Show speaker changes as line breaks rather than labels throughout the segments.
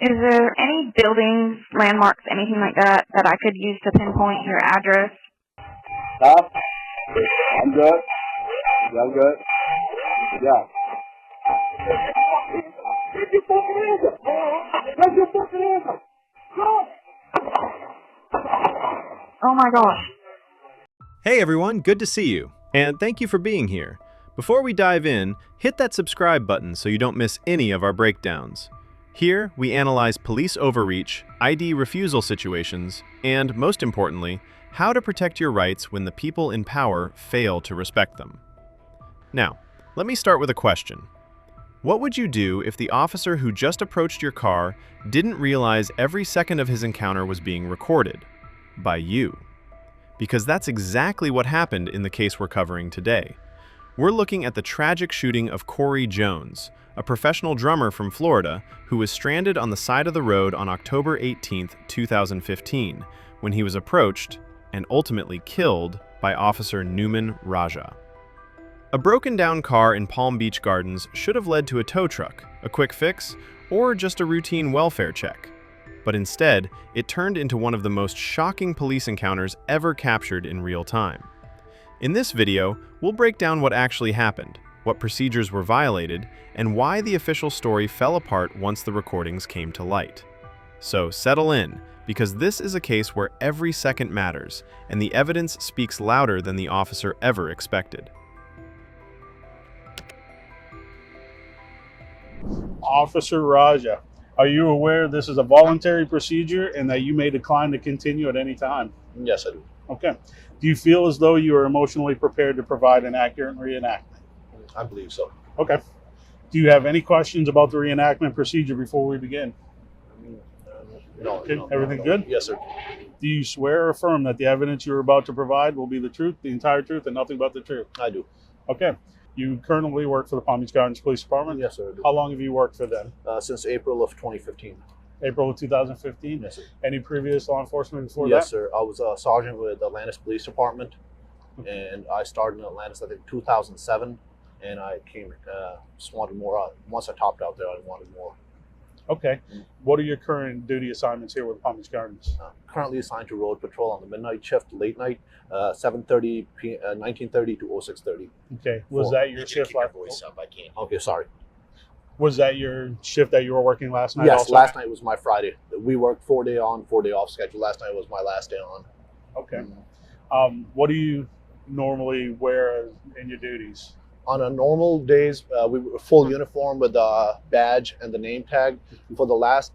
Is there any buildings, landmarks, anything like that that I could use to pinpoint your address?
Huh? I'm good. Yeah, I'm good. Yeah. Get your fucking hands up! Get your fucking hands up!
Oh my gosh.
Hey everyone, good to see you, and thank you for being here. Before we dive in, hit that subscribe button so you don't miss any of our breakdowns. Here, we analyze police overreach, ID refusal situations, and, most importantly, how to protect your rights when the people in power fail to respect them. Now, let me start with a question. What would you do if the officer who just approached your car didn't realize every second of his encounter was being recorded? By you. Because that's exactly what happened in the case we're covering today. We're looking at the tragic shooting of Corey Jones, a professional drummer from Florida who was stranded on the side of the road on October 18, 2015, when he was approached and ultimately killed by Officer Nouman Raja. A broken-down car in Palm Beach Gardens should have led to a tow truck, a quick fix, or just a routine welfare check. But instead, it turned into one of the most shocking police encounters ever captured in real time. In this video, we'll break down what actually happened, what procedures were violated, and why the official story fell apart once the recordings came to light. So settle in, because this is a case where every second matters, and the evidence speaks louder than the officer ever expected.
Officer Raja, are you aware this is a voluntary procedure and that you may decline to continue at any time?
Yes, I do.
Okay. Do you feel as though you are emotionally prepared to provide an accurate reenactment?
I believe so.
Okay. Do you have any questions about the reenactment procedure before we begin?
No.
Okay.
No,
Everything
no.
good?
Yes, sir.
Do you swear or affirm that the evidence you are about to provide will be the truth, the entire truth, and nothing but the truth?
I do.
Okay. You currently work for the Palm Beach Gardens Police Department?
Yes, sir. I do.
How long have you worked for them?
Since April of 2015.
April of 2015?
Yes, sir.
Any previous law enforcement before
Yes,
that?
sir. I was a sergeant with the Atlantis Police Department, and I started in Atlantis, I think, 2007, and I came, just wanted more. Once I topped out there, I wanted more.
Okay. What are your current duty assignments here with Palm Beach Gardens?
Currently assigned to road patrol on the midnight shift, late night, 7:30 p. 19:30 to 06:30.
Okay. Was that your shift last?
Okay, sorry.
Was that your shift that you were working last night?
Yes,
also?
last night was my Friday. We worked 4-day on, 4-day off schedule. Last night was my last day on.
Okay. What do you normally wear in your duties?
On a normal days, we were full uniform with the badge and the name tag. For the last,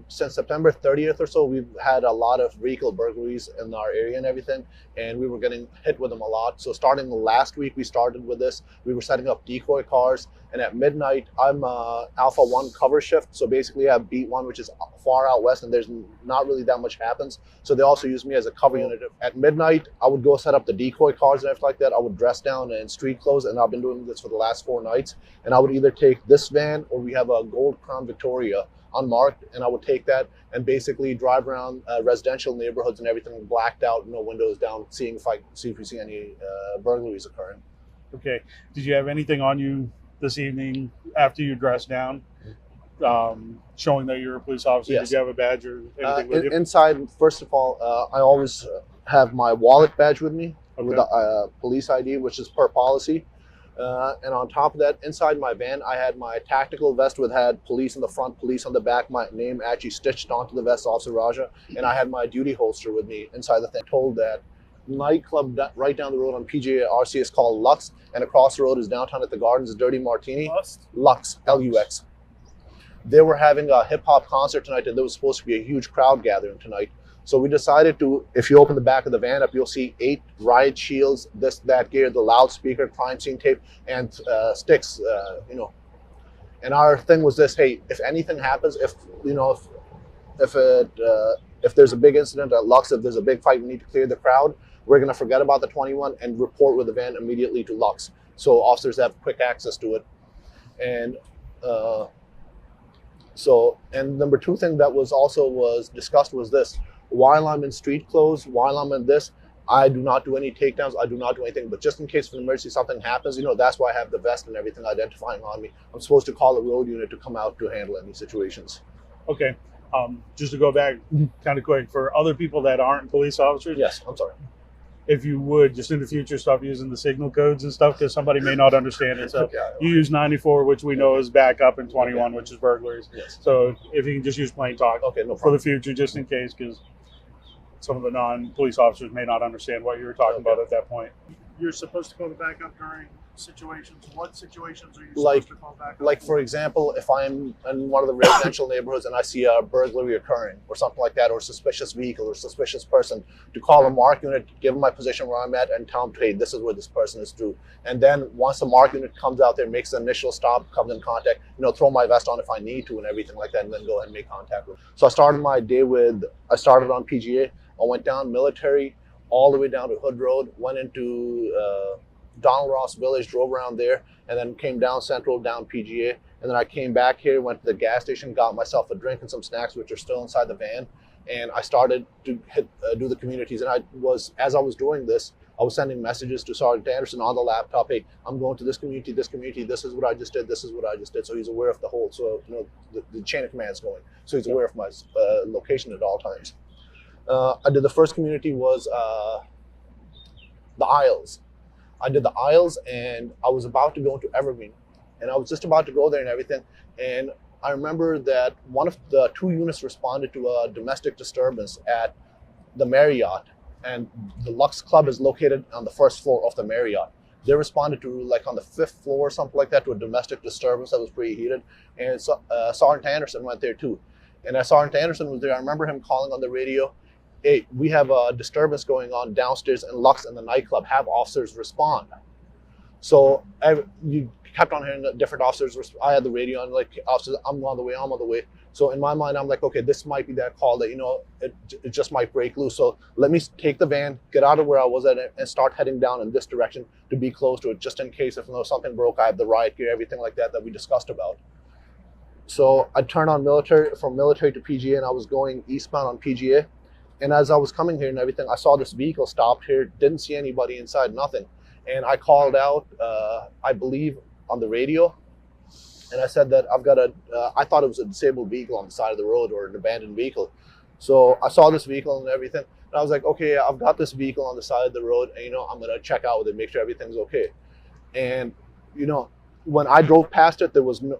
since September 30th or so, we've had a lot of vehicle burglaries in our area and everything, and we were getting hit with them a lot. So starting last week, we started with this. We were setting up decoy cars, and at midnight, I'm Alpha 1 cover shift. So basically I have Beat 1, which is far out west, and there's not really that much happens. So they also use me as a cover unit. At midnight, I would go set up the decoy cars and everything like that. I would dress down in street clothes, and I've been doing this for the last 4 nights. And I would either take this van, or we have a gold Crown Victoria unmarked, and I would take that and basically drive around residential neighborhoods and everything blacked out, no windows down, seeing if we see any burglaries occurring.
Okay. Did you have anything on you this evening after you dressed down, showing that you're a police officer?
Yes.
Did you have a badge or anything with you?
Inside, first of all, I always have my wallet badge with me,
Okay.
with a police ID, which is per policy. And on top of that, inside my van, I had my tactical vest with had police in the front, police on the back, my name actually stitched onto the vest, Officer Raja, and I had my duty holster with me inside the thing. Told that nightclub right down the road on PJRC is called Lux, and across the road is downtown at the Gardens, Dirty Martini. Lux, Lux. They were having a hip hop concert tonight, and there was supposed to be a huge crowd gathering tonight. So we decided to, if you open the back of the van up, you'll see 8 riot shields, this, that gear, the loudspeaker, crime scene tape, and sticks, And our thing was this: hey, if anything happens, if there's a big incident at Lux, if there's a big fight, we need to clear the crowd, we're gonna forget about the 21 and report with the van immediately to Lux, so officers have quick access to it. And and number 2 thing that was discussed was this: while I'm in street clothes, while I'm in this, I do not do any takedowns, I do not do anything, but just in case of an emergency, something happens, that's why I have the vest and everything identifying on me. I'm supposed to call a road unit to come out to handle any situations.
Okay. Just to go back kind of quick, for other people that aren't police officers,
Yes, I'm sorry.
if you would, just in the future, stop using the signal codes and stuff, because somebody may not understand it. So
Okay.
you use 94, which we know is backup, and 21, which is burglaries.
Yes.
So if you can just use plain talk
Okay, no
for
problem.
the future, just in case, because some of the non-police officers may not understand what you were talking about at that point.
You're supposed to call the backup during situations. What situations are you
Like-
supposed to call backup?
Like, for example, if I'm in one of the residential neighborhoods and I see a burglary occurring or something like that, or a suspicious vehicle or suspicious person, to call a mark unit, give them my position where I'm at, and tell them, hey, this is where this person is through. And then once the mark unit comes out there, makes the initial stop, comes in contact, throw my vest on if I need to and everything like that, and then go ahead and make contact with them. So I started my day I started on PGA. I went down Military, all the way down to Hood Road, went into Donald Ross Village, drove around there, and then came down Central, down PGA. And then I came back here, went to the gas station, got myself a drink and some snacks, which are still inside the van. And I started to do the communities. And as I was doing this, I was sending messages to Sergeant Anderson on the laptop. Hey, I'm going to this community. This is what I just did. This is what I just did. So he's aware of the whole. So the chain of command is going. So he's aware of my location at all times. I did the first community was the Isles. I did the Isles, and I was about to go into Evergreen, and I was just about to go there and everything. And I remember that one of the 2 units responded to a domestic disturbance at the Marriott, and the Lux Club is located on the 1st floor of the Marriott. They responded to, like, on the 5th floor or something like that, to a domestic disturbance that was pretty heated. And so, Sergeant Anderson went there too. And as Sergeant Anderson was there, I remember him calling on the radio, hey, we have a disturbance going on downstairs in Lux in the nightclub. Have officers respond. So you kept on hearing different officers. I had the radio on, like, officers, I'm on the way. So in my mind, I'm like, okay, this might be that call that, it just might break loose. So let me take the van, get out of where I was at, and start heading down in this direction to be close to it, just in case if something broke. I have the riot gear, everything like that we discussed about. So I turned on from Military to PGA, and I was going eastbound on PGA. And as I was coming here and everything, I saw this vehicle stopped here, didn't see anybody inside, nothing. And I called out, I believe, on the radio. And I said that I thought it was a disabled vehicle on the side of the road or an abandoned vehicle. So I saw this vehicle and everything. And I was like, okay, I've got this vehicle on the side of the road, and, I'm going to check out with it, make sure everything's okay. And, when I drove past it,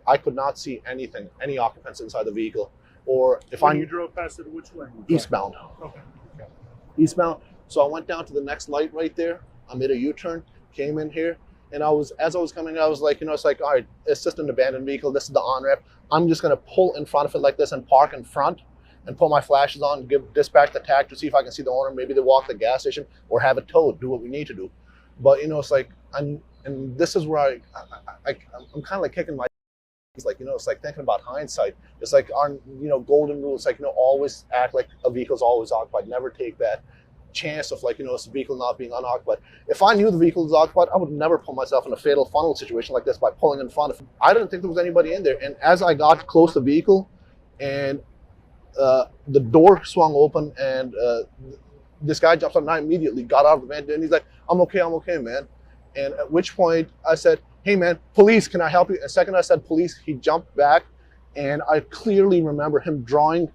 I could not see anything, any occupants inside the vehicle. Or if
you drove past it, which way?
Eastbound.
Okay.
Eastbound. So I went down to the next light right there. I made a U-turn, came in here, and as I was coming, I was like, it's like, all right, it's just an abandoned vehicle. This is the on-ramp. I'm just gonna pull in front of it like this and park in front and put my flashes on, dispatch the tag to see if I can see the owner. Maybe they walk the gas station or have it towed, do what we need to do. But it's like, and this is where I'm kind of like kicking my. It's like, it's like thinking about hindsight. It's like our, golden rule. It's like, always act like a vehicle's always occupied. Never take that chance of, like, it's a vehicle not being unoccupied. If I knew the vehicle was occupied, I would never put myself in a fatal funnel situation like this by pulling in front of it. I didn't think there was anybody in there. And as I got close to the vehicle, and the door swung open, and this guy jumps up, and I immediately got out of the van, and he's like, I'm okay, man. And at which point I said, hey man, police, can I help you? And second I said police, he jumped back, and I clearly remember him drawing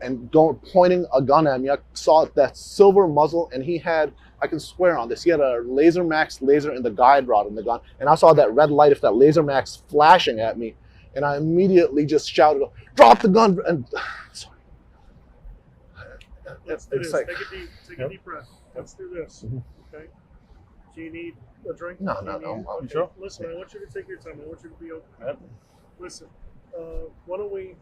and pointing a gun at me. I saw that silver muzzle, and he had, I can swear on this, he had a Laser Max laser in the guide rod in the gun, and I saw that red light of that Laser Max flashing at me, and I immediately just shouted, drop the gun, and sorry.
Let's do this.
Like,
take a deep breath. Let's do this. Okay. Do you need a drink?
No.
Okay.
Sure.
Listen, I want you to take your time. I want you to be open.
Yep.
Listen, why don't we
You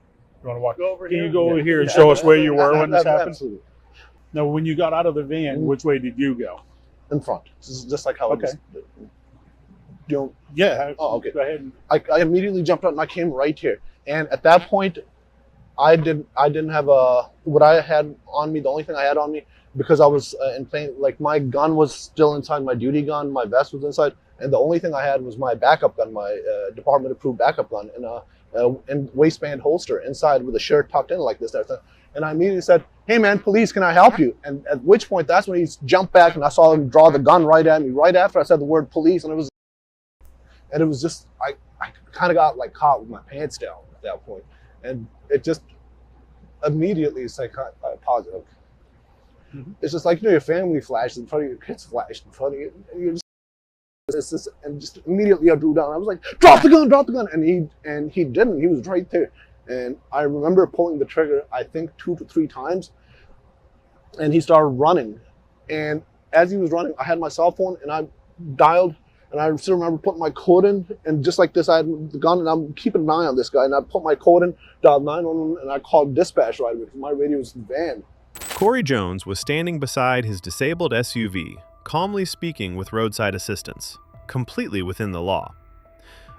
want to walk?
go over
Can
here?
you go over here and show us where you were when this happened?
Absolutely.
Now, when you got out of the van, which way did you go?
In front. This is just like how
Okay.
it is.
Yeah.
Oh, okay.
Go ahead. And,
I immediately jumped out and I came right here. And at that point, I didn't have what I had on me. The only thing I had on me, because I was in plain, like, my gun was still inside, my duty gun, my vest was inside, and the only thing I had was my backup gun, my department approved backup gun, in a waistband holster inside with a shirt tucked in like this. And I immediately said, hey man, police, can I help you? And at which point, that's when he jumped back, and I saw him draw the gun right at me right after I said the word police, and it was just, I kind of got, like, caught with my pants down at that point. And it just, immediately it's like positive.
Mhm.
It's just like, your family flashes in front of you, your kids flash in front of you, and you're just, and just immediately I drew down. I was like, drop the gun, and he didn't. He was right there, and I remember pulling the trigger, I think 2 to 3 times, and he started running, and as he was running, I had my cell phone and I dialed. And I still remember putting my code in, and just like this, I had the gun, and I'm keeping an eye on this guy. And I put my code in, dialed 911, and I called dispatch right away because my radio was in the van.
Corey Jones was standing beside his disabled SUV, calmly speaking with roadside assistance, completely within the law.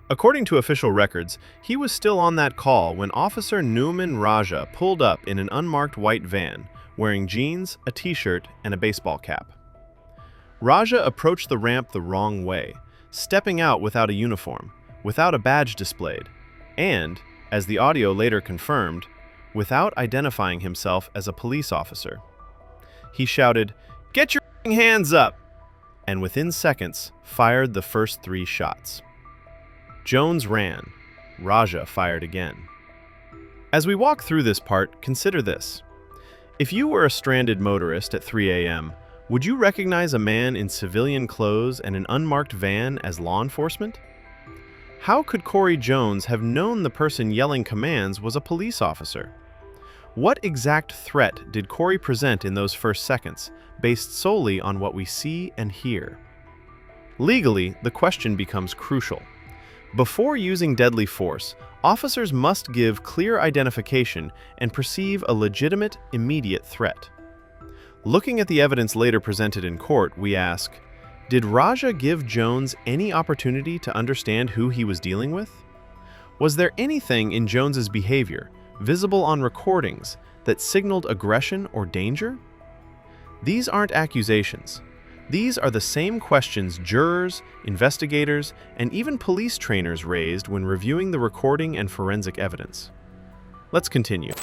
According to official records, he was still on that call when Officer Nouman Raja pulled up in an unmarked white van, wearing jeans, a t-shirt, and a baseball cap. Raja approached the ramp the wrong way, stepping out without a uniform, without a badge displayed, and, as the audio later confirmed, without identifying himself as a police officer. He shouted, "Get your hands up!" and within seconds fired the first 3 shots. Jones ran. Raja fired again. As we walk through this part, consider this. If you were a stranded motorist at 3 a.m., would you recognize a man in civilian clothes and an unmarked van as law enforcement? How could Corey Jones have known the person yelling commands was a police officer? What exact threat did Corey present in those first seconds, based solely on what we see and hear? Legally, the question becomes crucial. Before using deadly force, officers must give clear identification and perceive a legitimate, immediate threat. Looking at the evidence later presented in court, we ask, did Raja give Jones any opportunity to understand who he was dealing with? Was there anything in Jones's behavior, visible on recordings, that signaled aggression or danger? These aren't accusations. These are the same questions jurors, investigators, and even police trainers raised when reviewing the recording and forensic evidence. Let's continue.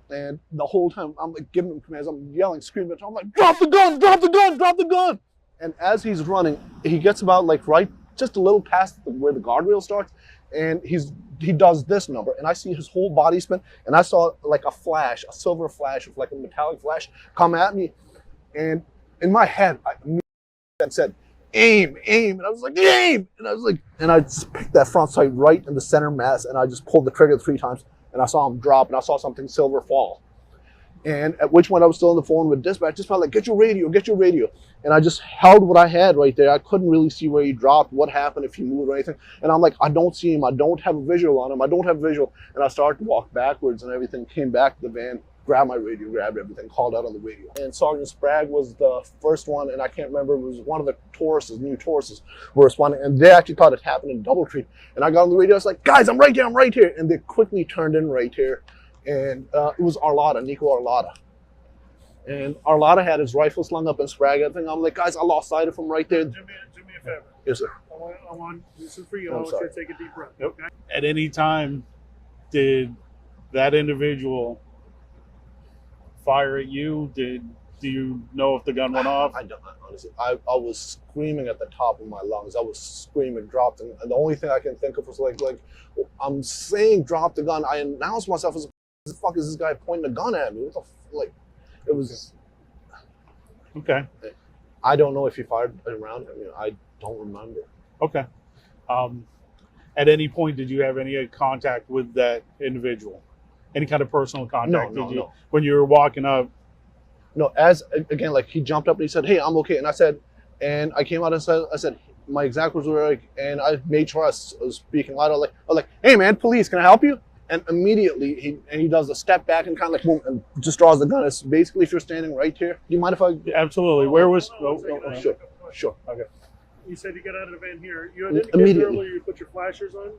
And the whole time I'm like giving him commands, I'm yelling, screaming, I'm like, drop the gun, drop the gun, drop the gun. And as he's running, he gets about like right just a little past where the guardrail starts, and he does this number, and I see his whole body spin, and I saw like a flash, a silver flash, like a metallic flash, come at me, and in my head I said, aim, and I was like, aim, and I just picked that front sight right in the center mass, and I just pulled the trigger 3 times. And I saw him drop, and I saw something silver fall. And at which point I was still on the phone with dispatch, just felt like, get your radio. And I just held what I had right there. I couldn't really see where he dropped, what happened, if he moved or anything. And I'm like, I don't see him. I don't have a visual on him. And I started to walk backwards and everything, came back to the van, grabbed my radio, grabbed everything, called out on the radio. And Sergeant Sprague was the first one, and I can't remember, it was one of the new Tauruses were responding, and they actually thought it happened in Doubletree. And I got on the radio, I was like, guys, I'm right here. And they quickly turned in right here. And it was Arlotta, Nico Arlotta. And Arlotta had his rifle slung up in Sprague. I think I'm like, guys, I lost sight of him right there.
Do me a favor.
Yes, sir.
I want this is for you.
I'm
I want
sorry.
you to take a deep breath.
Yep.
Okay?
At any time, did that individual fire at you? Do you know if the gun went off?
I don't, honestly. I was screaming at the top of my lungs. I was screaming, dropped, and the only thing I can think of was like I'm saying drop the gun. I announced myself as, what the fuck is this guy pointing a gun at me? What the it was.
Okay.
I don't know if he fired around. I mean, I don't remember.
Okay. At any point, did you have any contact with that individual? Any kind of personal contact?
No.
When you were walking up?
No, as again, like he jumped up and he said, "Hey, I'm okay," and I said, and I came out and said, my exact words were like, and I made sure I was speaking loud. I was like, "Hey, man, police, can I help you?" And immediately he does a step back and kind of like boom, and just draws the gun. It's basically, if you're standing right here, do you mind if I?
Absolutely. Where was?
Sure.
Okay.
You said you got out of the van here. You had indicated
Immediately.
earlier you put your flashers on.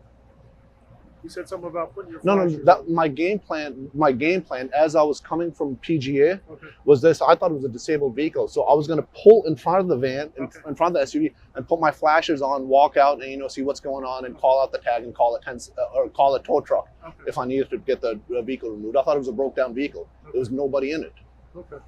You said something about putting your
No.
flashers on.
That my game plan as I was coming from PGA
Okay.
was this. I thought it was a disabled vehicle, so I was going to pull in front of the van, in front of the SUV, and put my flashers on, walk out, and see what's going on, and call out the tag and call a tow truck
Okay.
if I needed to get the vehicle removed. I thought it was a broke down vehicle. There was nobody in it.
Okay.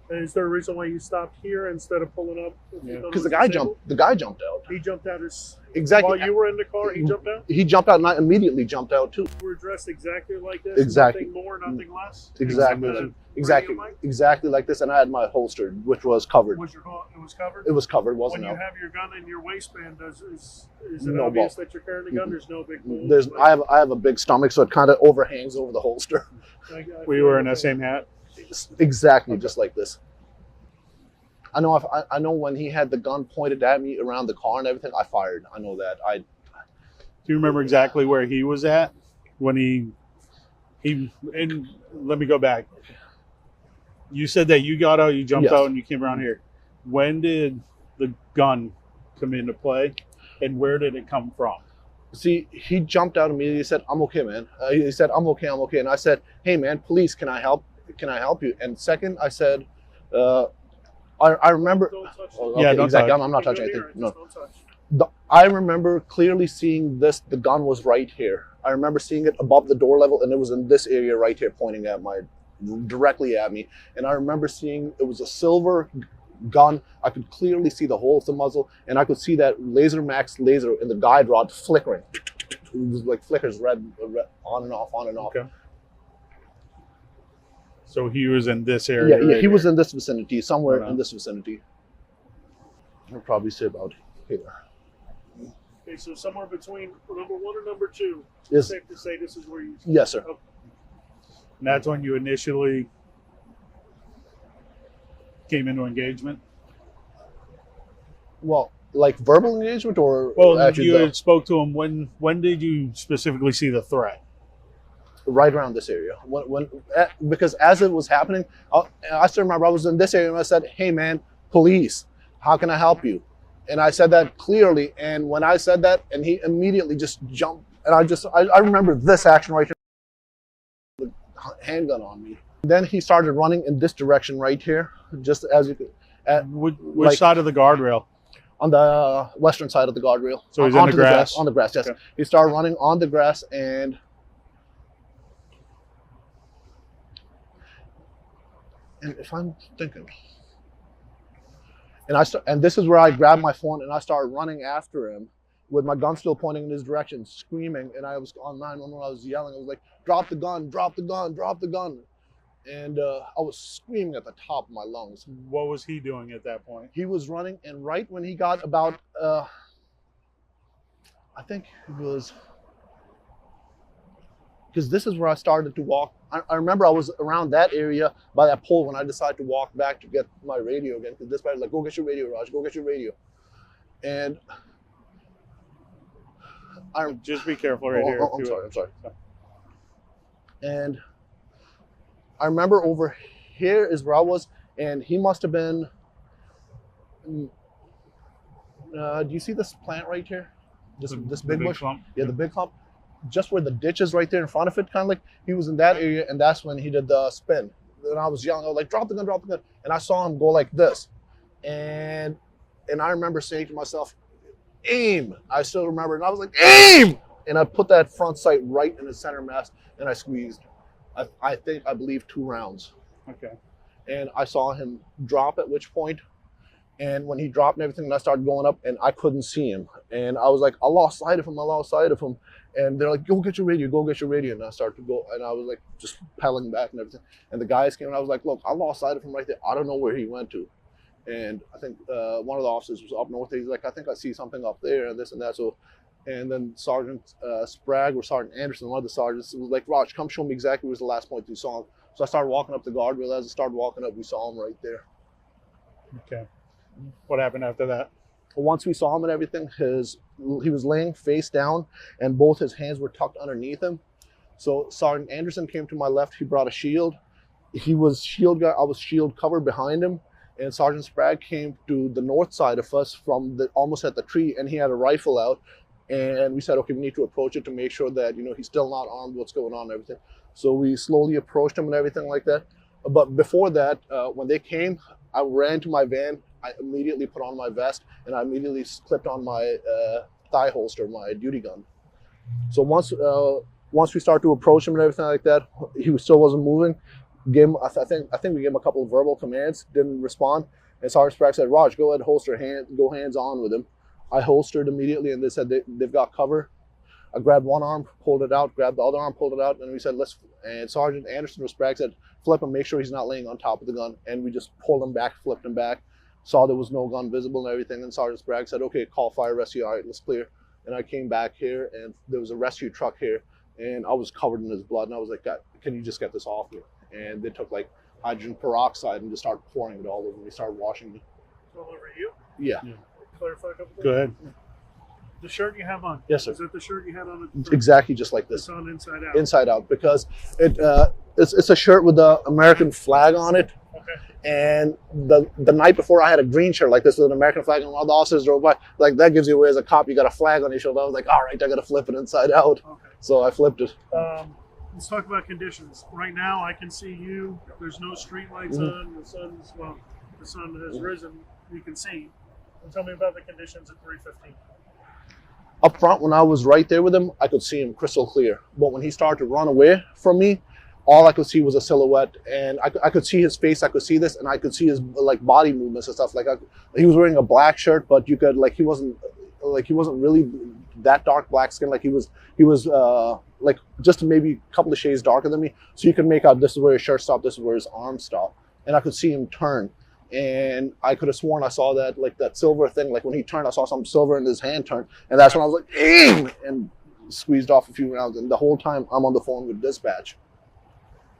Is there a reason why you stopped here instead of pulling up?
Because the guy jumped out.
He jumped out as
Exactly.
while you were in the car. He jumped out.
He jumped out, and I immediately jumped out too.
You were dressed exactly like this.
Exactly.
Nothing more, nothing less.
Exactly.
Except the
Exactly.
radio mic?
Exactly like this, and I had my holster, which was covered.
Was it was covered?
It was covered,
When
wasn't
you
it?
have your gun in your waistband, is it
No
obvious
ball.
that you're carrying a gun? There's no big bulge.
There's I have a big stomach, so it kind of overhangs over the holster.
Were you wearing that same hat?
Exactly, just like this. I know. I know when he had the gun pointed at me around the car and everything, I fired. I know that.
Do you remember exactly where he was at when he? And let me go back. You said that you got out, you jumped
Yes.
out, and you came around here. When did the gun come into play, and where did it come from?
See, he jumped out immediately. He said, "I'm okay, man." He said, "I'm okay, I'm okay." And I said, "Hey, man, police, can I help? Can I help you?" And second, I said, I remember.
Don't touch it.
Oh, okay,
Yeah, don't
exactly.
touch.
I'm not touching
Go near
anything.
it,
No.
just don't touch.
I remember clearly seeing this. The gun was right here. I remember seeing it above the door level, and it was in this area right here, pointing at directly at me. And I remember seeing it was a silver gun. I could clearly see the hole of the muzzle, and I could see that Laser Max laser in the guide rod flickering. It was like flickers, red on and off, on and off.
Okay. So he was in this area.
Yeah,
right
he was
here.
in this vicinity, somewhere
Right on.
in this vicinity. I'll probably say about here.
Okay, so somewhere between number 1 and number 2.
Yes.
Safe to say this is where you.
Yes, sir.
And that's when you initially came into engagement.
Well, like verbal engagement or
Well,
actually
you had spoke to him. When did you specifically see the threat?
right around this area? Because as it was happening, I still remember I was in this area and I said, "Hey, man, police, how can I help you?" And I said that clearly. And when I said that, and he immediately just jumped, and I remember this action right here, the handgun on me. Then he started running in this direction right here, just as you could,
Which
like-
side of the guardrail?
on the western side of the guardrail.
So he's in
onto
the grass?
On the grass, yes.
Okay.
He started running on the grass, and if I'm thinking, and this is where I grabbed my phone and I started running after him with my gun still pointing in his direction, screaming, and I was on 911. I was yelling. I was like, "Drop the gun! Drop the gun! Drop the gun!" And I was screaming at the top of my lungs.
What was he doing at that point?
He was running, and right when he got about, I think it was, because this is where I started to walk. I remember I was around that area by that pole when I decided to walk back to get my radio again, because this guy was like, "Go get your radio, Raj, go get your radio." And
Just be careful right here.
I'm sorry. And I remember over here is where I was, and he must have been. Do you see this plant right here? This big bush.
clump.
Yeah, the big hump. Just where the ditch is right there in front of it, kind of like he was in that area, and that's when he did the spin. And I was yelling, I was like, "Drop the gun, drop the gun!" And I saw him go like this, and I remember saying to myself, "Aim!" I still remember, and I was like, "Aim!" And I put that front sight right in the center mass, and I squeezed. I believe 2 rounds.
Okay.
And I saw him drop, at which point, and when he dropped and everything, and I started going up, and I couldn't see him. And I was like, I lost sight of him. And they're like, "Go get your radio, go get your radio." And I started to go, and I was like, just pedaling back and everything. And the guys came, and I was like, "Look, I lost sight of him right there. I don't know where he went to." And I think one of the officers was up north. He's like, "I think I see something up there," and this and that. So, and then Sergeant Sprague or Sergeant Anderson, one of the sergeants, was like, "Raj, come show me exactly where's the last point you saw him." So I started walking up the guardrail. As I started walking up, we saw him right there.
Okay. What happened after that?
Once we saw him and everything, he was laying face down, and both his hands were tucked underneath him. So Sergeant Anderson came to my left. He brought a shield. He was shield guy. I was shield covered behind him. And Sergeant Sprague came to the north side of us from almost at the tree, and he had a rifle out. And we said, "Okay, we need to approach it to make sure that he's still not armed. What's going on and everything." So we slowly approached him and everything like that. But before that, when they came, I ran to my van. I immediately put on my vest, and I immediately clipped on my thigh holster, my duty gun. So once we started to approach him and everything like that, he still wasn't moving. I think we gave him a couple of verbal commands, didn't respond. And Sergeant Sprague said, Raj, go ahead, go hands on with him. I holstered immediately, and they said they've got cover. I grabbed one arm, pulled it out, grabbed the other arm, pulled it out, and we said, and Sergeant Anderson or Sprague said, flip him, make sure he's not laying on top of the gun. And we just pulled him back, flipped him back, saw there was no gun visible and everything. And Sergeant Sprague said, okay, call fire rescue, all right, let's clear. And I came back here, and there was a rescue truck here, and I was covered in his blood, and I was like, God, can you just get this off me? And they took like hydrogen peroxide and just started pouring it all over me, started washing me.
All over you?
Yeah.
Clarify a couple things.
Go ahead.
The shirt you have on.
Yes, sir.
Is that the shirt you had on?
Exactly just like this.
It's on inside out.
Inside out, because it's a shirt with the American flag on it.
Okay.
And the night before, I had a green shirt like this with an American flag, and while the officers drove by, like that gives you away as a cop. You got a flag on your shoulder. I was like, all right, I got to flip it inside out.
Okay.
So I flipped it.
Let's talk about conditions. Right now, I can see you. There's no street lights on. The sun has risen. You can see. And tell me about the conditions at 3:15.
Up front, when I was right there with him, I could see him crystal clear. But when he started to run away from me, all I could see was a silhouette, and I could see his face. I could see this, and I could see his like body movements and stuff. Like he was wearing a black shirt, but you could he wasn't really that dark black skin. Like he was like just maybe a couple of shades darker than me. So you could make out this is where his shirt stopped, this is where his arm stopped, and I could see him turn. And I could have sworn I saw that silver thing. Like when he turned, I saw something silver in his hand turn, and that's when I was like, aim, and squeezed off a few rounds. And the whole time I'm on the phone with dispatch.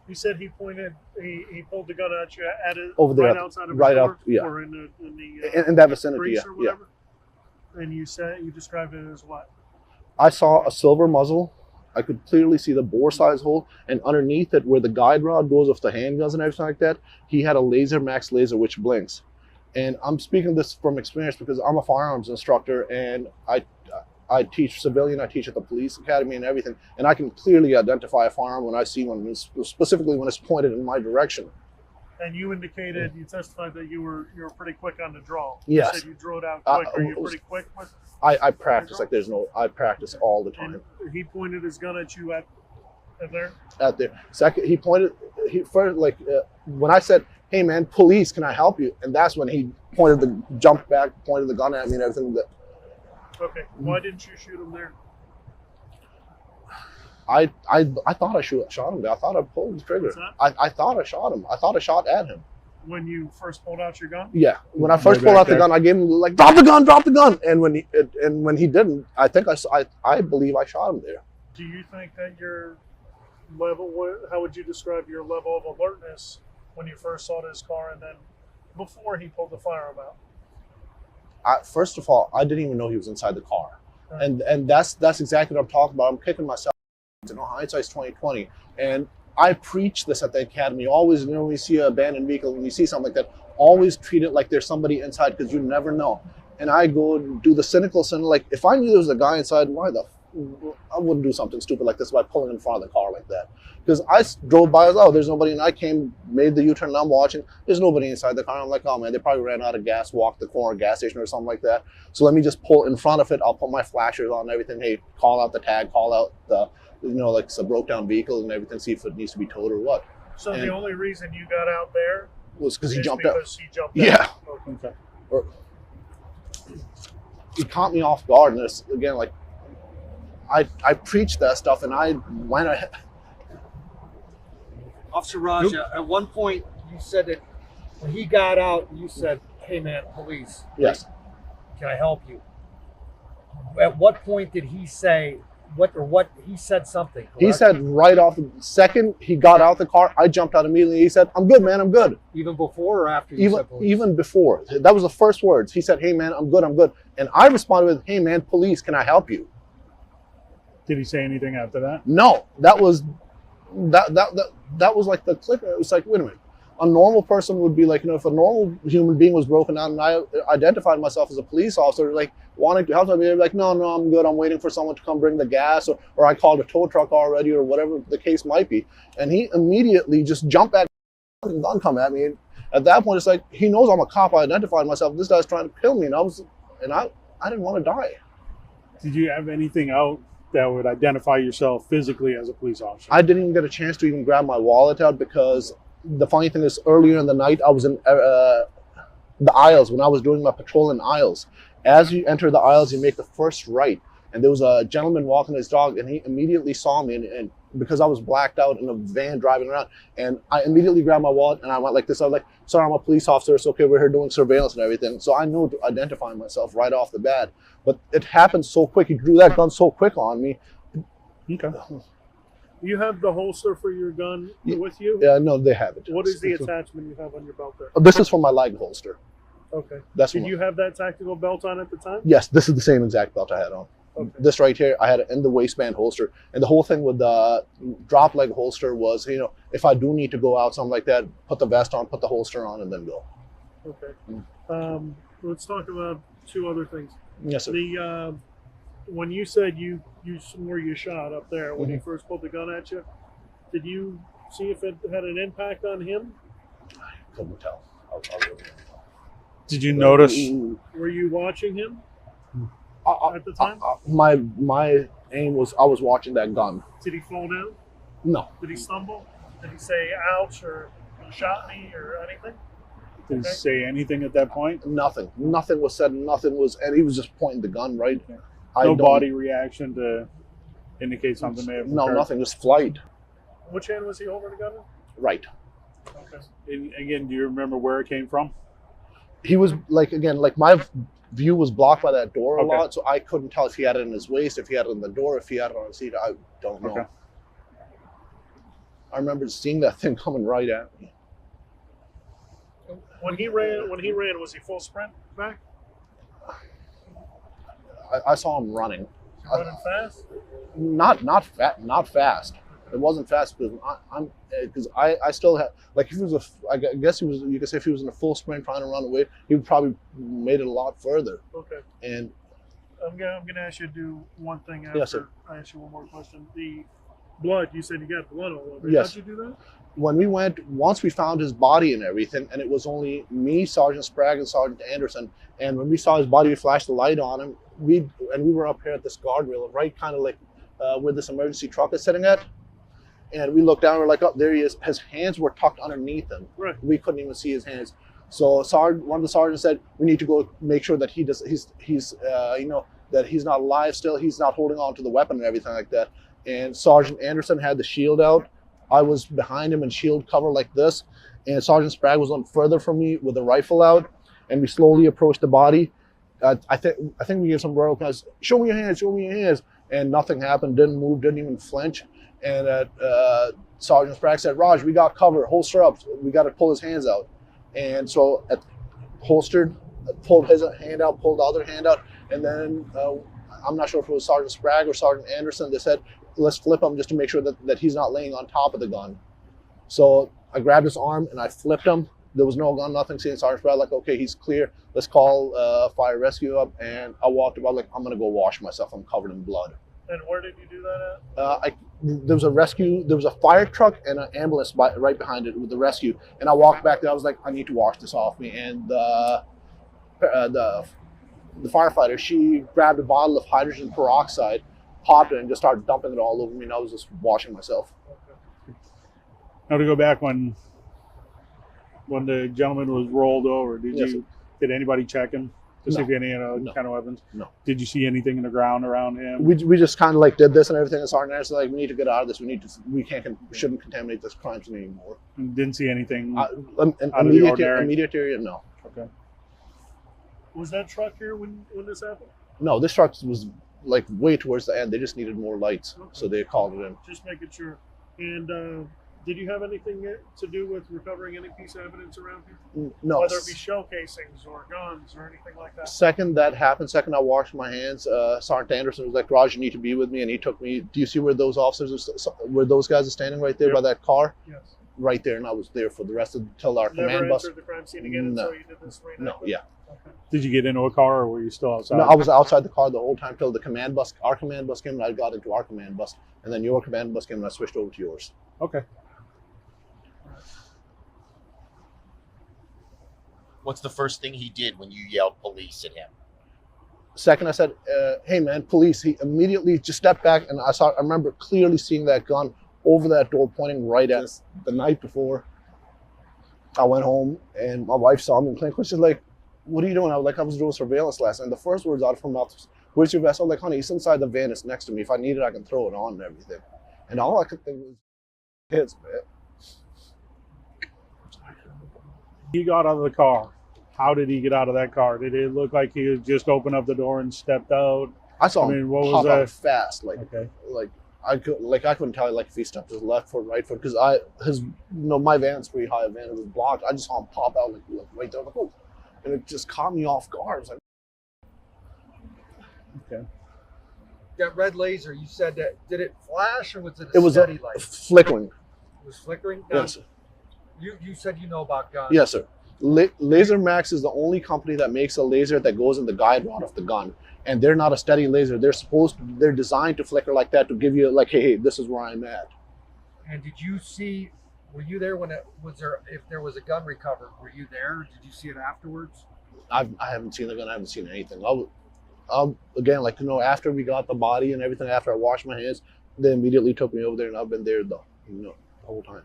You said he pulled the gun at you
Over there,
right outside of
right
the
up, yeah,
or in
in that vicinity, yeah,
or whatever. And you described it as what?
I saw a silver muzzle. I could clearly see the bore size hole, and underneath it, where the guide rod goes with the handguns and everything like that, he had a laser max laser which blinks. And I'm speaking this from experience because I'm a firearms instructor, and I teach civilian, I teach at the police academy and everything, and I can clearly identify a firearm when I see one, specifically when it's pointed in my direction.
And you indicated, you testified that you were pretty quick on the draw.
Yes.
You said you drew it out quick. Are you pretty quick with?
I practice like I practice all the time.
And he pointed his gun at you at there?
Out there. Second, when I said, hey man, police, can I help you? And that's when he jumped back, pointed the gun at me and everything.
Okay. Why didn't you shoot him there?
I thought I shot him there. I thought I pulled the trigger. I thought I shot him. I thought I shot at him.
When you first pulled out your gun?
Yeah. When I first pulled out the gun, I gave him like, drop the gun. And when he didn't, I believe I shot him there.
Do you think that your level, how would you describe your level of alertness when you first saw his car and then before he pulled the firearm out?
First of all, I didn't even know he was inside the car. Right. And that's exactly what I'm talking about. I'm kicking myself. Hindsight's 20/20. And I preach this at the academy. Always, when you see an abandoned vehicle, when you see something like that, always treat it like there's somebody inside because you never know. And I go do the cynical sin, like if I knew there was a guy inside, I wouldn't do something stupid like this by pulling in front of the car like that. Because I drove by, there's nobody, and I made the U-turn, and I'm watching, there's nobody inside the car. I'm like, oh man, they probably ran out of gas, walked the corner gas station or something like that. So let me just pull in front of it. I'll put my flashers on and everything. Hey, call out the tag, call out the, like it's a broke down vehicle and everything, see if it needs to be towed or what.
So the only reason you got out there
was because he jumped
out.
Yeah.
Okay.
He caught me off guard, and it's again like I preached that stuff, and I went ahead.
Officer Raja, at one point you said that when he got out, you said, "Hey man, police,
yes,
can I help you?" At what point did he say what he said something? Correct?
He said right off the second he got out the car, I jumped out immediately. He said, "I'm good, man, I'm good."
Even before or after you said police?
Even before. That was the first words. He said, "Hey man, I'm good, I'm good." And I responded with, "Hey man, police, can I help you?"
Did he say anything after that?
No. That was like the click. It was like, wait a minute. A normal person would be like, if a normal human being was broken down and I identified myself as a police officer, like wanting to help them, they'd be like, no, I'm good. I'm waiting for someone to come bring the gas, or I called a tow truck already, or whatever the case might be. And he immediately just jumped back and gun come at me. And at that point, it's like, he knows I'm a cop. I identified myself. This guy's trying to kill me. And I didn't want to die.
Did you have anything out that would identify yourself physically as a police officer?
I didn't even get a chance to even grab my wallet out because the funny thing is, earlier in the night, I was in the aisles when I was doing my patrol in aisles. As you enter the aisles, you make the first right, and there was a gentleman walking his dog, and he immediately saw me, and because I was blacked out in a van driving around, and I immediately grabbed my wallet and I went like this. I was like, "Sorry, I'm a police officer. It's okay. We're here doing surveillance and everything." So I knew to identify myself right off the bat. But it happened so quick. He drew that gun so quick on me.
Okay.
You have the holster for your gun with you?
Yeah, no, they have it.
What is the attachment you have on your belt there?
This is for my leg holster.
Okay.
That's
Did you have that tactical belt on at the time?
Yes, this is the same exact belt I had on.
Okay.
This right here, I had it in the waistband holster. And the whole thing with the drop leg holster was, you know, if I do need to go out, something like that, put the vest on, put the holster on, and then go.
Okay. Let's talk about two other things.
Yes, sir.
The when you said you swore you shot up there when he first pulled the gun at you, did you see if it had an impact on him?
I couldn't tell.
Did you notice?
Were you watching him at the time?
My aim was, I was watching that gun.
Did he fall down?
No.
Did he stumble? Did he say ouch or you shot me or anything?
Did he say anything at that point?
Nothing. Nothing was said. Nothing was, and he was just pointing the gun right.
Okay. No body reaction to indicate something may have occurred?
No, nothing. Just flight.
Which hand was he holding the gun in?
Right.
Okay.
And again, do you remember where it came from?
He was like, again, like my view was blocked by that door a
Okay.
lot, so I couldn't tell if he had it in his waist, if he had it in the door, if he had it on his seat. I don't know.
Okay.
I remember seeing that thing coming right at me.
When he ran, was he full sprint back?
I saw him running.
Running fast?
Not fast. It wasn't fast because I still had, like, if he was I guess he was, you could say if he was in a full sprint trying to run away, he would probably made it a lot further.
Okay.
And
I'm gonna ask you to do one thing after
Yes, sir.
I ask you one more question. The blood, you said you got blood all over.
Yes.
How'd you do that?
when we went, once we found his body and everything, and it was only me, Sergeant Sprague, and Sergeant Anderson, and when we saw his body, we flashed the light on him. We were up here at this guardrail, right kind of like where this emergency truck is sitting at. And we looked down, and we're like, oh, there he is. His hands were tucked underneath him.
Right.
We couldn't even see his hands. So one of the sergeants said, we need to go make sure that that he's not alive still. He's not holding on to the weapon and everything like that. And Sergeant Anderson had the shield out. I was behind him in shield cover like this. And Sergeant Sprague was on further from me with a rifle out. And we slowly approached the body. I think we gave some royal guys, show me your hands, show me your hands. And nothing happened, didn't move, didn't even flinch. And Sergeant Sprague said, Raj, we got cover, holster up. We got to pull his hands out. And so holstered, pulled his hand out, pulled the other hand out. And then I'm not sure if it was Sergeant Sprague or Sergeant Anderson. They said, let's flip him just to make sure that he's not laying on top of the gun. So I grabbed his arm and I flipped him. There was no gun, nothing. Seeing Sergeant Sprague, like, okay, he's clear. Let's call fire rescue up. And I walked about like, I'm going to go wash myself. I'm covered in blood.
And where did you do that at?
There was a fire truck and an ambulance right behind it with the rescue. And I walked back there. I was like, I need to wash this off me. And the firefighter, she grabbed a bottle of hydrogen peroxide, popped it, and just started dumping it all over me. And I was just washing myself.
Now to go back when the gentleman was rolled over, did anybody check him to see if he had any kind of weapons?
No.
Did you see anything in the ground around him?
We just kind of like did this and everything. And Sergeant Anderson like, we need to get out of this. We shouldn't contaminate this crime scene anymore.
Didn't see anything
out
of the ordinary?
Immediate area, no.
Okay.
Was that truck here when this happened?
No, this truck was like way towards the end. They just needed more lights, so they called it in.
Just making sure. And did you have anything to do with recovering any piece of evidence around here?
No.
Whether it be shell casings or guns or anything like that?
Second that happened, I washed my hands, Sergeant Anderson was like, Raj, you need to be with me. And he took me, do you see where those guys are standing right there by that car?
Yes.
Right there. And I was there for the rest until our command bus.
Never entered the crime scene again until you did this right now?
No, yeah.
Okay.
Did you get into a car or were you still outside?
No, I was outside the car the whole time till our command bus came, and I got into our command bus. And then your command bus came and I switched over to yours.
Okay.
What's the first thing he did when you yelled police at him?
Second, I said, hey man, police. He immediately just stepped back, and I remember clearly seeing that gun over that door pointing right at us the night before. I went home and my wife saw me in plain clothes. She's like, "What are you doing?" I was like, "I was doing surveillance last night." And the first words out of her mouth was, "Where's your vest?" I was like, "Honey, it's inside the van. It's next to me. If I need it, I can throw it on and everything." And all I could think was, kids, man.
He got out of the car. How did he get out of that car? Did it look like he just opened up the door and stepped out?
I saw him pop out fast, like I couldn't tell like if he stepped his left foot, right foot, because my van's pretty high, van, it was blocked. I just saw him pop out like right there, like, oh, and it just caught me off guard. I was like,
okay.
That red laser, you said that, did it flash or was it
it was
steady light?
flickering.
It was flickering? Now,
Yes, sir.
You said you know about guns.
Yes, sir. Laser Max is the only company that makes a laser that goes in the guide rod of the gun, and they're not a steady laser. They're designed to flicker like that to give you like, hey, this is where I'm at.
And did you see? Were you there when if there was a gun recovered? Were you there? Did you see it afterwards?
I haven't seen the gun. I haven't seen anything. Again, like, after we got the body and everything, after I washed my hands, they immediately took me over there, and I've been there the whole time.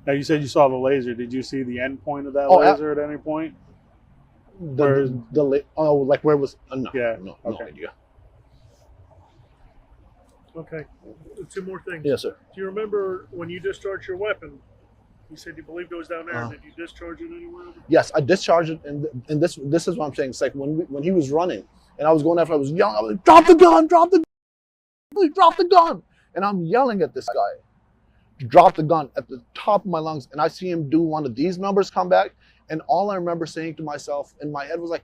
Now, you said you saw the laser. Did you see the end point of that
Oh,
laser at any point?
Where was no,
Yeah.
no
Okay.
idea.
Okay. Two more things.
Yes, sir.
Do you remember when you discharged your weapon? You said you believed it was down there.
Uh-huh.
Did you discharge it anywhere?
Yes, I discharged it, and this is what I'm saying. It's like when he was running, and I was going after, I was yelling, I was like, "Drop the gun! Drop the gun! Drop the gun!" And I'm yelling at this guy to drop the gun at the top of my lungs, and I see him do one of these numbers come back, and all I remember saying to myself in my head was like,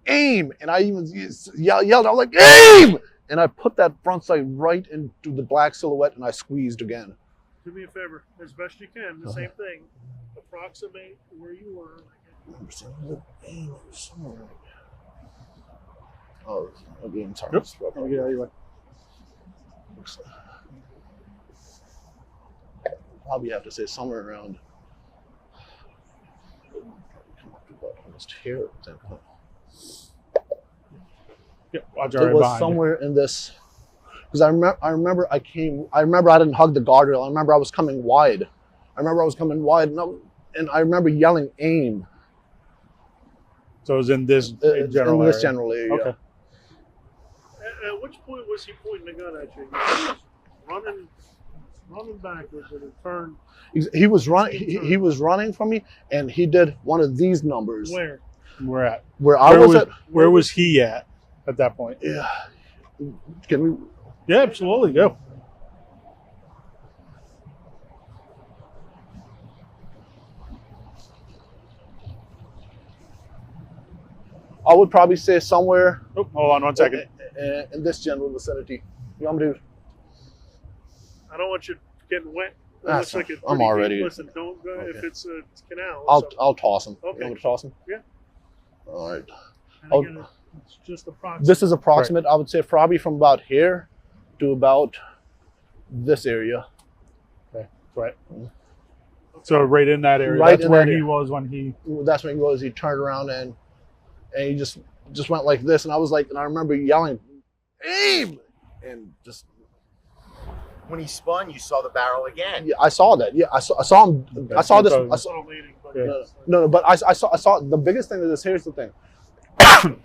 "Aim!" And I even yelled, I was like, "Aim!" And I put that front sight right into the black silhouette, and I squeezed again.
Do me a favor, as best you can, the same thing. Approximate where you were.
Oh, again, sorry.
Oops. Oh, yeah, you went.
Probably have to say somewhere around. Come up to about almost here.
Yeah, watch
It
right
was
behind
somewhere in this, because I remember I didn't hug the guardrail. I remember I was coming wide. and I remember yelling "aim."
So it was in this general area.
General area.
Okay.
At which point was he pointing the gun at you? He was running backwards and it turned.
He was running. He was running from me, and he did one of these numbers.
Where?
Where was he at that point?
Yeah. Can we?
Yeah, absolutely. Go.
I would probably say somewhere
Oh, hold on 1 second.
in this general vicinity. You want me to?
I don't want you getting wet. It
That's
looks like it's
I'm
pretty
already.
deep. Listen, don't go
Okay.
if it's a canal. or something.
I'll toss him.
Okay.
You want me to toss him?
Yeah.
All right.
And again, it's just approximate.
This is approximate. I would say probably from about here to about this area.
Okay. Right. So right in that area.
Right
That's
in
where
that
he
area.
was when he.
That's when he was. He turned around and he just went like this, and I was like, and I remember yelling, "Aim!" And just.
When he spun, you saw the barrel again.
Yeah, I saw that. Yeah, I saw him. I saw this. I saw,
Yeah.
no, but I saw the biggest thing is this. Here's the thing.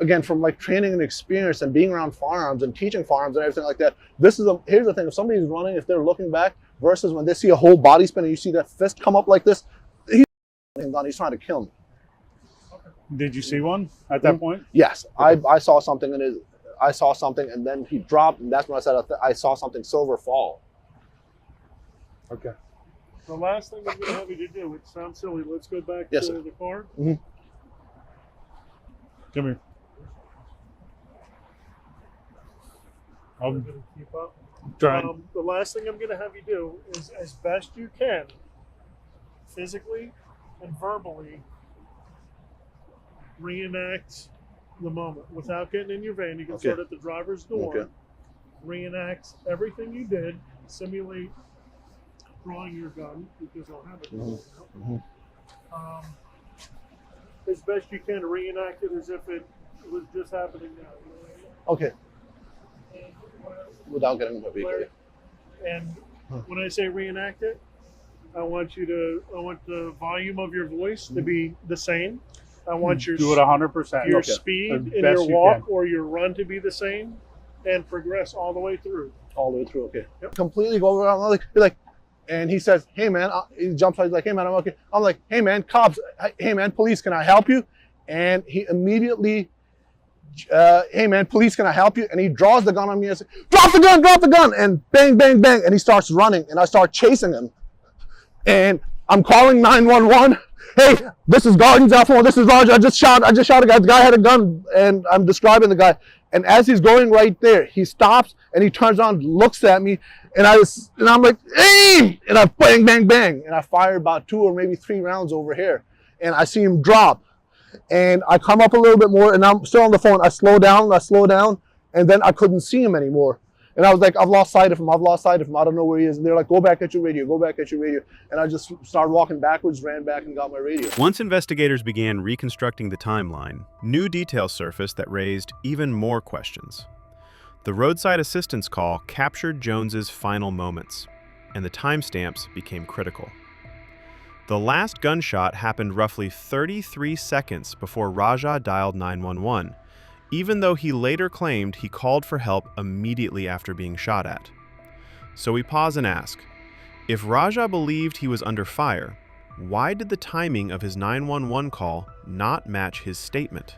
Again, from like training and experience and being around firearms and teaching firearms and everything like that, here's the thing. If somebody's running, if they're looking back versus when they see a whole body spin and you see that fist come up like this, he's trying to kill me.
Did you see one at that point?
Yes, I saw something and then he dropped, and that's when I said I saw something silver fall.
Okay.
The last thing I'm going to have you to do, it sounds silly. Let's go back
Yes,
to
sir.
the car.
Mhm.
Come here.
I'm going to keep up.
Try.
The last thing I'm going to have you do is, as best you can, physically and verbally, reenact the moment without getting in your van. You can
Okay.
start at the driver's door.
Okay.
Reenact everything you did. Simulate drawing your gun because I'll have it.
Mhm.
As best you can, reenact it as if it was just happening now. You know what I mean?
Okay. Without getting in my vehicle.
And when I say reenact it, I want the volume of your voice to be the same. I want your
Do it 100%.
your
Okay.
speed
As
in
best
your
you
walk
can.
or your run to be the same, and progress all the way through.
All the way through. Okay.
Yep.
Completely go around. And he says, "Hey man," he jumps out. He's like, "Hey man, I'm okay." I'm like, "Hey man, cops. Hey man, police, can I help you?" And he immediately, "Hey man, police, can I help you?" And he draws the gun on me and says, "Drop the gun, drop the gun!" And bang, bang, bang. And he starts running, and I start chasing him. And I'm calling 911. "Hey, this is Guardians Alpha 1. This is Raja. I just shot a guy. The guy had a gun," and I'm describing the guy. And as he's going right there, he stops and he turns on, looks at me, and I'm like, "Aim!" And I bang, bang, bang, and I fire about 2 or maybe 3 rounds over here, and I see him drop, and I come up a little bit more, and I'm still on the phone. I slow down, and then I couldn't see him anymore. And I was like, I've lost sight of him. I don't know where he is. And they're like, go back at your radio. And I just started walking backwards, ran back and got my radio.
Once investigators began reconstructing the timeline, new details surfaced that raised even more questions. The roadside assistance call captured Jones's final moments, and the timestamps became critical. The last gunshot happened roughly 33 seconds before Raja dialed 911, even though he later claimed he called for help immediately after being shot at. So we pause and ask, if Raja believed he was under fire, why did the timing of his 911 call not match his statement?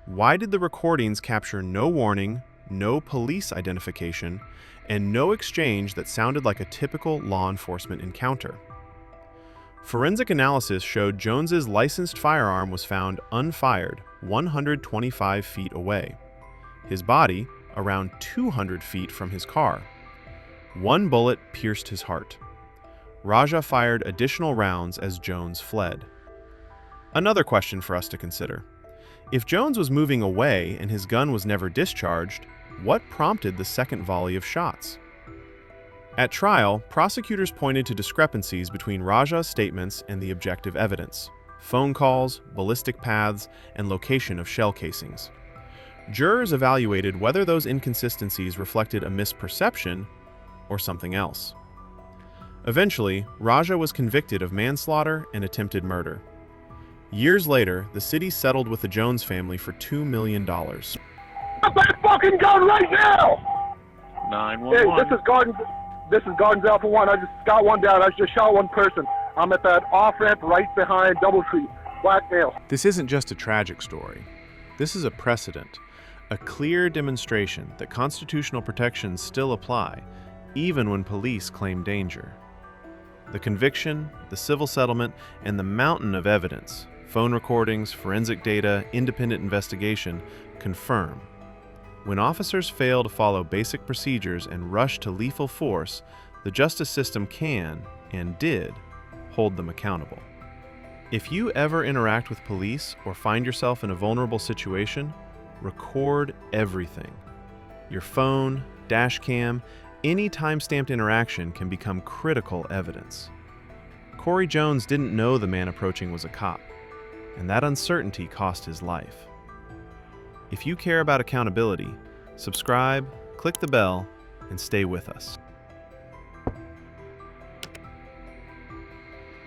Why did the recordings capture no warning, no police identification, and no exchange that sounded like a typical law enforcement encounter? Forensic analysis showed Jones's licensed firearm was found unfired 125 feet away. His body around 200 feet from his car. One bullet pierced his heart. Raja fired additional rounds as Jones fled. Another question for us to consider. If Jones was moving away and his gun was never discharged, what prompted the second volley of shots? At trial, prosecutors pointed to discrepancies between Raja's statements and the objective evidence: phone calls, ballistic paths, and location of shell casings. Jurors evaluated whether those inconsistencies reflected a misperception or something else. Eventually, Raja was convicted of manslaughter and attempted murder. Years later, the city settled with the Jones family for $2 million.
Stop that fucking gun right now!
911.
Hey, this is Gardens Alpha 1. I just got one down. I just shot one person. I'm at that off-ramp right behind Doubletree. Blackmail.
This isn't just a tragic story. This is a precedent, a clear demonstration that constitutional protections still apply, even when police claim danger. The conviction, the civil settlement, and the mountain of evidence, phone recordings, forensic data, independent investigation, confirm. When officers fail to follow basic procedures and rush to lethal force, the justice system can, and did, hold them accountable. If you ever interact with police or find yourself in a vulnerable situation, record everything. Your phone, dash cam, any time-stamped interaction can become critical evidence. Corey Jones didn't know the man approaching was a cop, and that uncertainty cost his life. If you care about accountability, subscribe, click the bell, and stay with us.